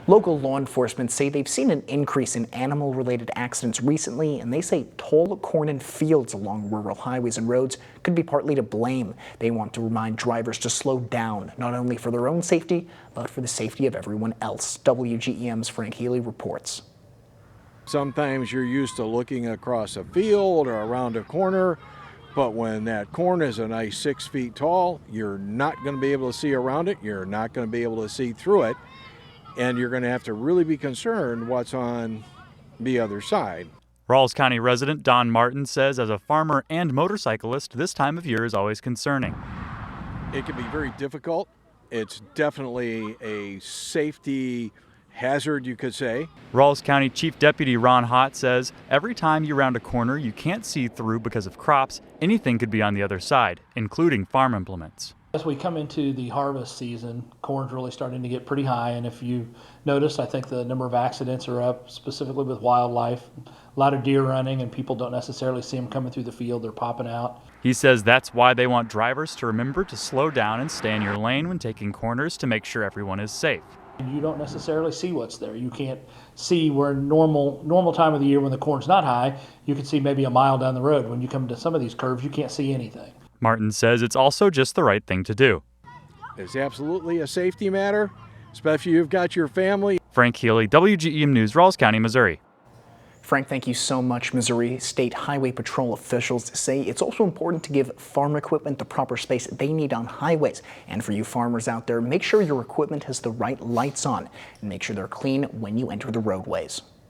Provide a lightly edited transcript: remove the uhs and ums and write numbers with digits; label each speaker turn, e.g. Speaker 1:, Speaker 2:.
Speaker 1: Local law enforcement say they've seen an increase in animal-related accidents recently, and they say tall corn and fields along rural highways and roads could be partly to blame. They want to remind drivers to slow down, not only for their own safety, but for the safety of everyone else. WGEM's Frank Healy reports.
Speaker 2: Sometimes you're used to looking across a field or around a corner, but when that corn is a nice 6 feet tall, you're not going to be able to see around it. You're not going to be able to see through it. And you're going to have to really be concerned what's on the other side.
Speaker 3: Rawls County resident Don Martin says as a farmer and motorcyclist, this time of year is always concerning.
Speaker 2: It can be very difficult. It's definitely a safety hazard, you could say.
Speaker 3: Rawls County Chief Deputy Ron Hott says every time you round a corner you can't see through because of crops, anything could be on the other side, including farm implements.
Speaker 4: As we come into the harvest season, corn's really starting to get pretty high, and if you notice, I think the number of accidents are up, specifically with wildlife. A lot of deer running, and people don't necessarily see them coming through the field, they're popping out.
Speaker 3: He says that's why they want drivers to remember to slow down and stay in your lane when taking corners to make sure everyone is safe.
Speaker 4: You don't necessarily see what's there. You can't see where normal time of the year when the corn's not high, you can see maybe a mile down the road. When you come to some of these curves, you can't see anything.
Speaker 3: Martin says it's also just the right thing to do.
Speaker 2: It's absolutely a safety matter, especially if you've got your family.
Speaker 3: Frank Healy, WGEM News, Rawls County, Missouri.
Speaker 1: Frank, thank you so much. Missouri State Highway Patrol officials say it's also important to give farm equipment the proper space they need on highways. And for you farmers out there, make sure your equipment has the right lights on and make sure they're clean when you enter the roadways.